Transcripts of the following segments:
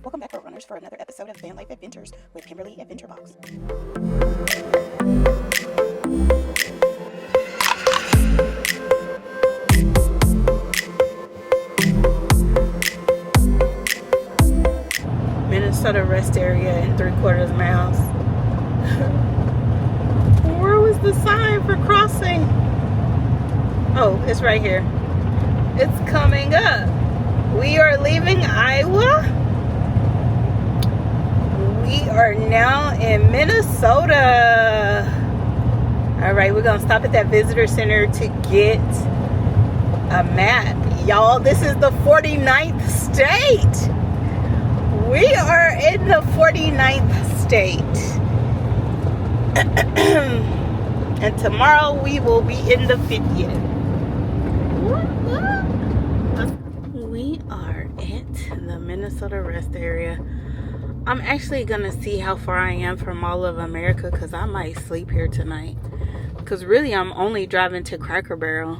Welcome back, road runners, for another episode of Van Life Adventures with Kimberly Adventure Box. Minnesota rest area in 3/4 miles. Where was the sign for crossing? Oh, it's right here. It's coming up. We are leaving Iowa. We are now in Minnesota. All right, we're gonna stop at that visitor center to get a map. Y'all, this is the 49th state. We are in the 49th state. And tomorrow we will be in the 50th. We are at the Minnesota rest area. I'm actually gonna see how far I am from all of America, because I might sleep here tonight. Because really I'm only driving to Cracker Barrel.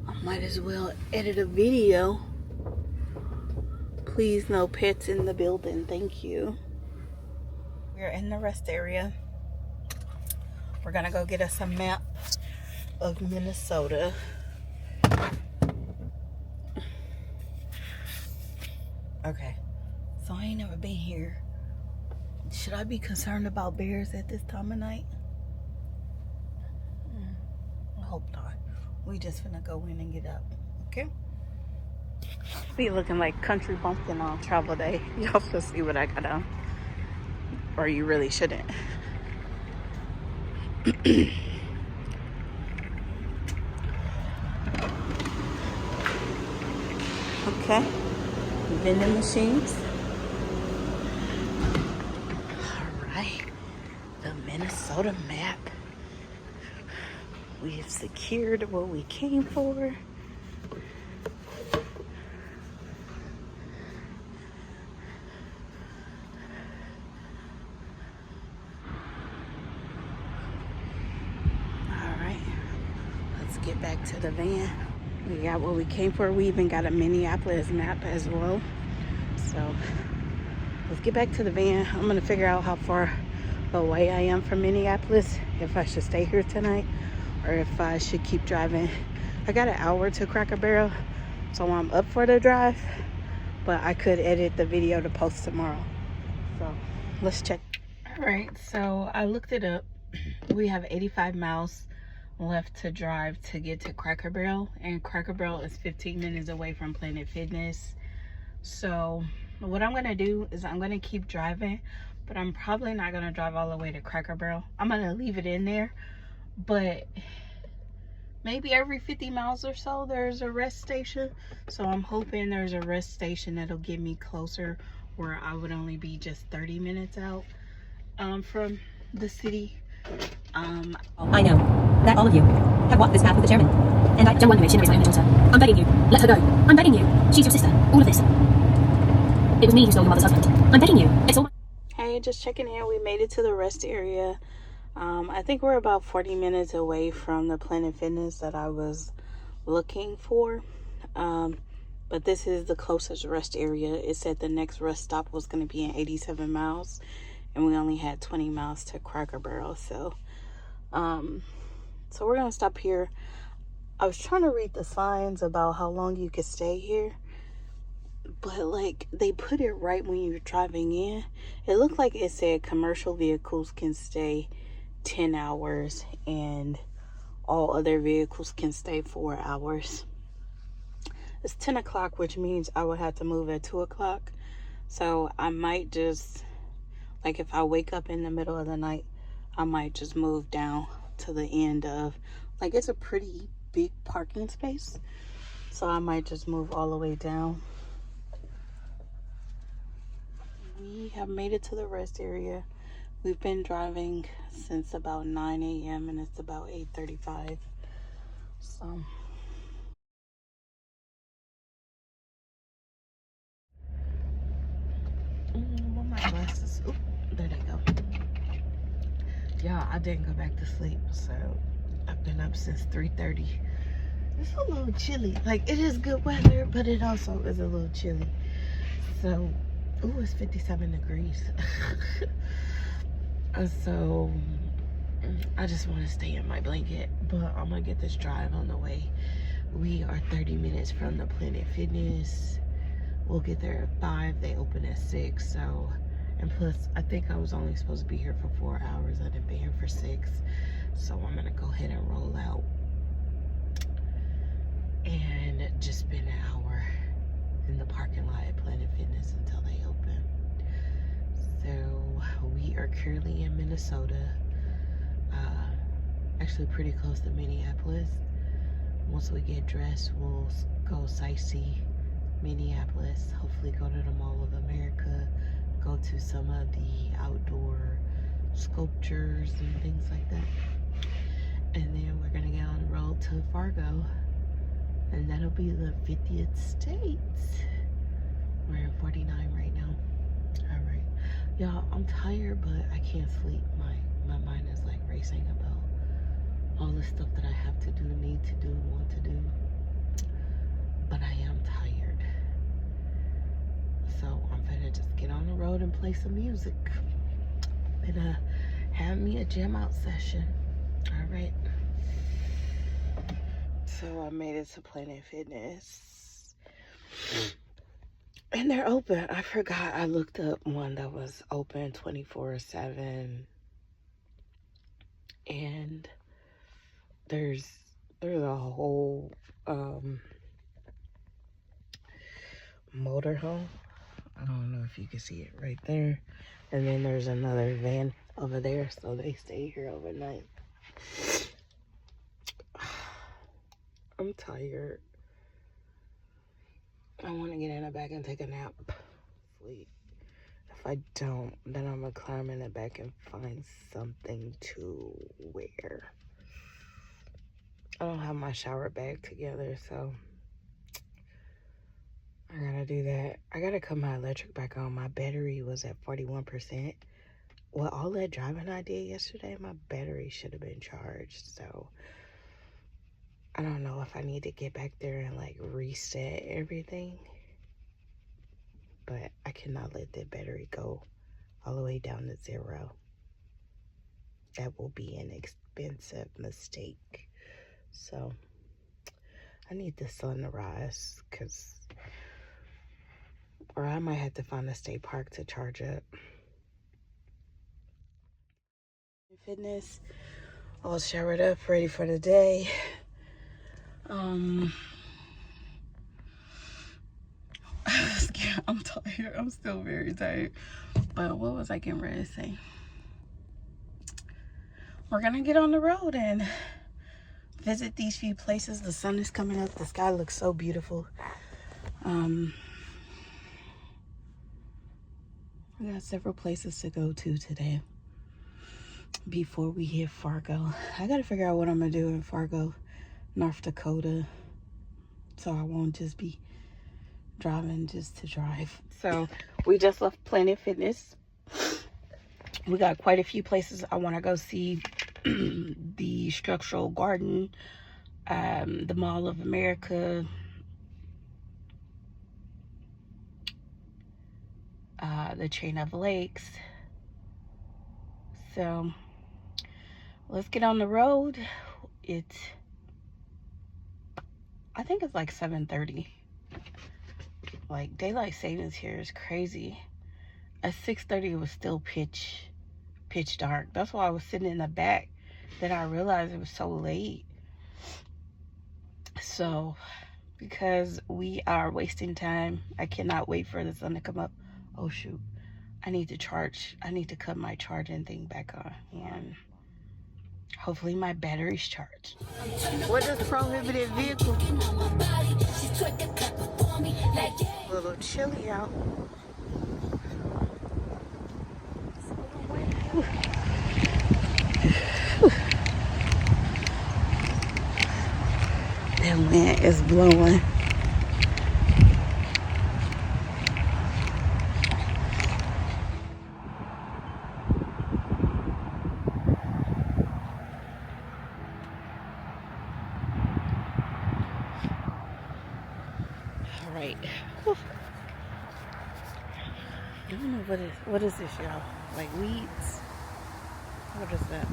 I might as well edit a video. Please, no pets in the building, thank you. We're in the rest area. We're gonna go get us a map of Minnesota. Okay, so I ain't never been here. Should I be concerned about bears at this time of night? I hope not. We just finna go in and get up, okay? Be looking like country bumpkin on travel day. Y'all should see what I got on. Or you really shouldn't. Okay. Vending machines. Alright. The Minnesota map. We have secured what we came for. Get back to the van. We got what we came for. We even got a Minneapolis map as well. So let's get back to the van. I'm gonna figure out how far away I am from Minneapolis, if I should stay here tonight or if I should keep driving. I got an hour to Cracker Barrel, so I'm up for the drive, but I could edit the video to post tomorrow. So let's check. All right, so I looked it up. We have 85 miles left to drive to get to Cracker Barrel, and Cracker Barrel is 15 minutes away from Planet Fitness. So what I'm gonna do is I'm gonna keep driving, but I'm probably not gonna drive all the way to Cracker Barrel. I'm gonna leave it in there, but maybe every 50 miles or so there's a rest station. So I'm hoping there's a rest station that'll get me closer, where I would only be just 30 minutes out from the city. I know that all of you have walked this path with the chairman, and I don't want to make she knows my only daughter. I'm begging you, let her go. I'm begging you. She's your sister. All of this. It was me who stole your mother's husband. I'm begging you. It's all my... Hey, just checking in. We made it to the rest area. I think we're about 40 minutes away from the Planet Fitness that I was looking for. But this is the closest rest area. It said the next rest stop was going to be in 87 miles. And we only had 20 miles to Cracker Barrel. So we're going to stop here. I was trying to read the signs about how long you could stay here. But, like, they put it right when you're driving in. It looked like it said commercial vehicles can stay 10 hours. And all other vehicles can stay 4 hours. It's 10 o'clock, which means I would have to move at 2 o'clock. So I might just... like if I wake up in the middle of the night, I might just move down to the end of, like, it's a pretty big parking space. So I might just move all the way down. We have made it to the rest area. We've been driving since about 9 a.m. and it's about 8:35. So... where my glasses? Oop, there they go. Yeah, I didn't go back to sleep, so I've been up since 3:30. It's a little chilly. Like, it is good weather, but it also is a little chilly. So Oh, it's 57 degrees. So I just want to stay in my blanket, but I'm gonna get this drive on the way. We are 30 minutes from the Planet Fitness. We'll get there at 5. They open at 6. So, and plus, I think I was only supposed to be here for 4 hours. I didn't be here for 6. So I'm gonna go ahead and roll out and just spend an hour in the parking lot at Planet Fitness until they open. So we are currently in Minnesota, actually pretty close to Minneapolis. Once we get dressed, we'll go sightsee Minneapolis, hopefully go to the Mall of America, go to some of the outdoor sculptures and things like that. And then we're gonna get on the road to Fargo, and that'll be the 50th state. We're in 49 right now. All right, y'all, I'm tired, but I can't sleep. My mind is like racing about all the stuff that I have to do, need to do, want to do. But I am tired. So I'm gonna just get on the road and play some music. Gonna have me a jam out session. All right. So I made it to Planet Fitness. And they're open. I forgot I looked up one that was open 24/7. And there's a whole motorhome. I don't know if you can see it right there. And then there's another van over there, so they stay here overnight. I'm tired. I want to get in the back and take a nap. Sleep. If I don't, then I'm gonna climb in the back and find something to wear. I don't have my shower bag together, so I gotta do that. I gotta cut my electric back on. My battery was at 41%. Well, all that driving I did yesterday, my battery should have been charged. So I don't know if I need to get back there and like reset everything. But I cannot let that battery go all the way down to 0. That will be an expensive mistake. So I need the sun to rise, or I might have to find a state park to charge up. Fitness, all showered up, ready for the day. I'm tired. I'm still very tired. But what was I getting ready to say? We're gonna get on the road and visit these few places. The sun is coming up. The sky looks so beautiful. We got several places to go to today before we hit Fargo. I gotta figure out what I'm gonna do in Fargo, North Dakota, so I won't just be driving just to drive. So we just left Planet Fitness. We got quite a few places I want to go see. The Structural Garden, the Mall of America, the Chain of Lakes. So let's get on the road. I think it's like 7:30. Like, daylight savings here is crazy. At 6:30 it was still pitch dark. That's why I was sitting in the back. Then I realized it was so late. So because we are wasting time, I cannot wait for the sun to come up. Oh shoot, I need to charge. I need to cut my charging thing back on, and hopefully my battery's charged. What is prohibited vehicle? A little chilly out. That wind is blowing. All right. Whew. I don't know what is this, y'all? Like weeds? What is that?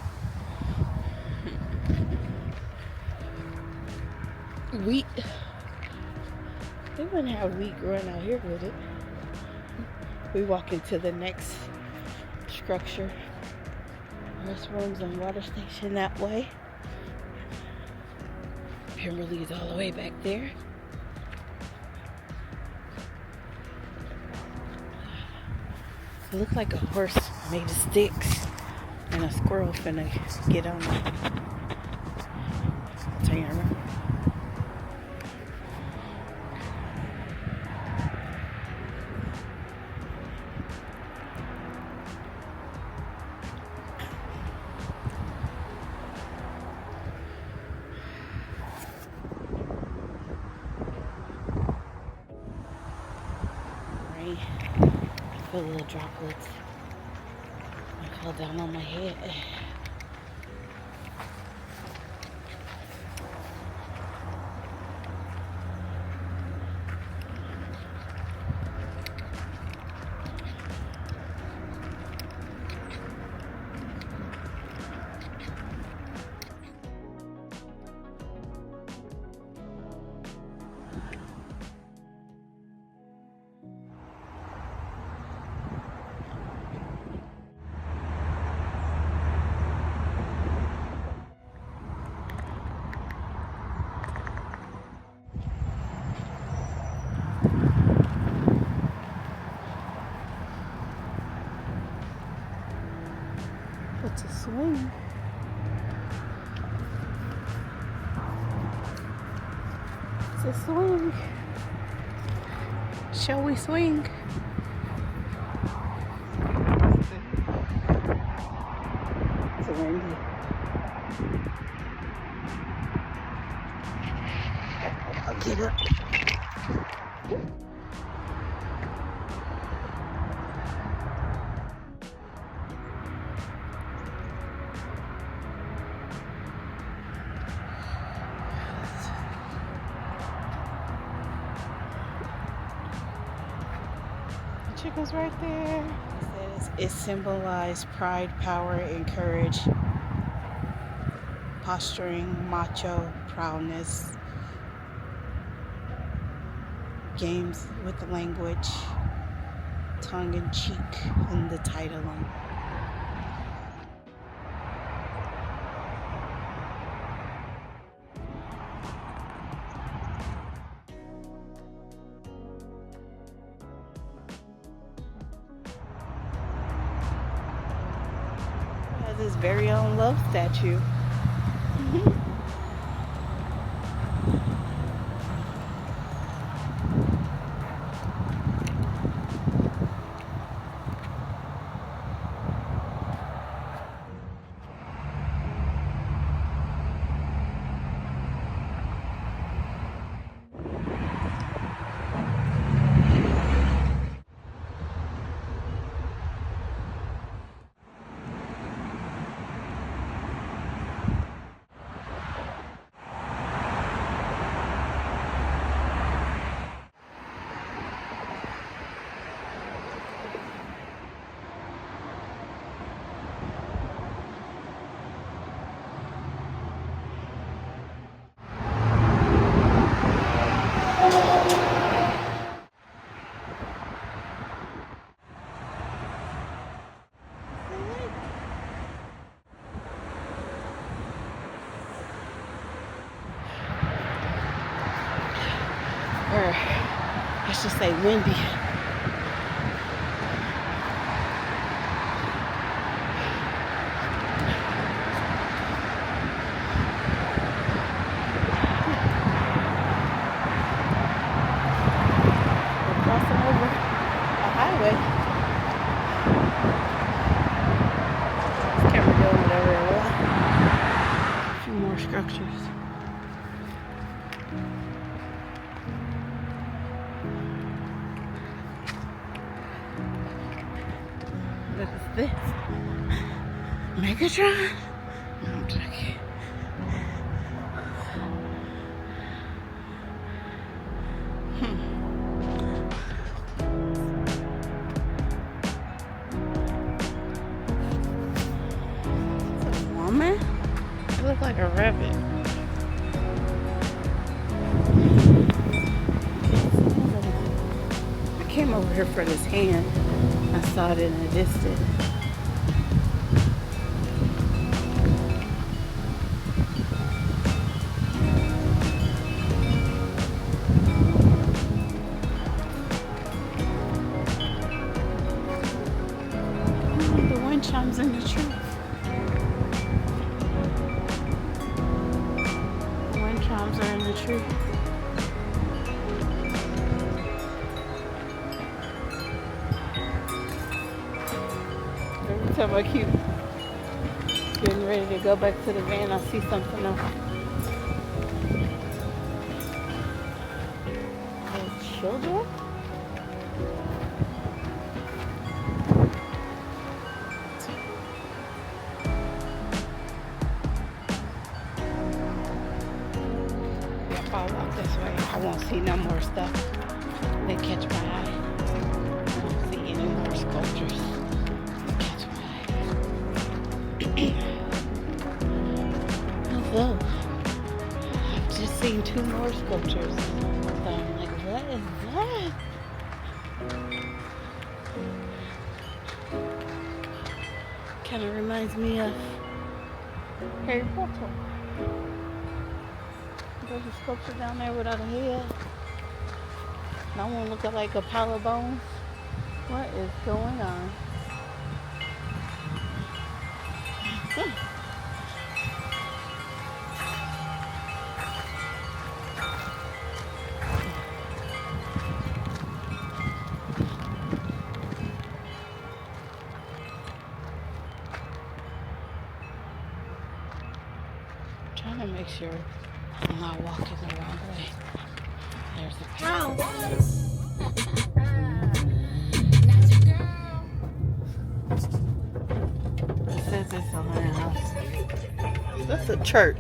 Wheat. They wouldn't have wheat growing out here, would it? We walk into the next structure. Restrooms and water station that way. Kimberly's all the way back there. It looks like a horse made of sticks and a squirrel finna get on it. I'll tell you, remember. Rain. I feel little droplets. I fell down on my head. It's a swing. It's a swing. Shall we swing? It's a windy. I'll get up. Chickens right there. It says it symbolized pride, power, and courage, posturing, macho, proudness, games with the language, tongue in cheek, and the titling. His very own love statue. Or I should say windy. We're crossing over a highway. This camera doing whatever it was. A few more structures. What is this? Megatron? No, I'm joking. man? It looks like a rabbit. I came over here for this hand. I saw it in the distance. The wind chimes in the tree. The wind chimes are in the tree. Every time I keep getting ready to go back to the van, I see something else. Little children? If I walk this way, I won't see no more stuff that catch my eye. I won't see any more sculptures. Oh, I've just seen 2 more sculptures. So I'm like, what is that? Kind of reminds me of Harry Potter. There's a sculpture down there without a head. That one looking like a pile of bones. What is going on? Trying to make sure I'm not walking the wrong way. There's the path. It says it's a house. That's a church.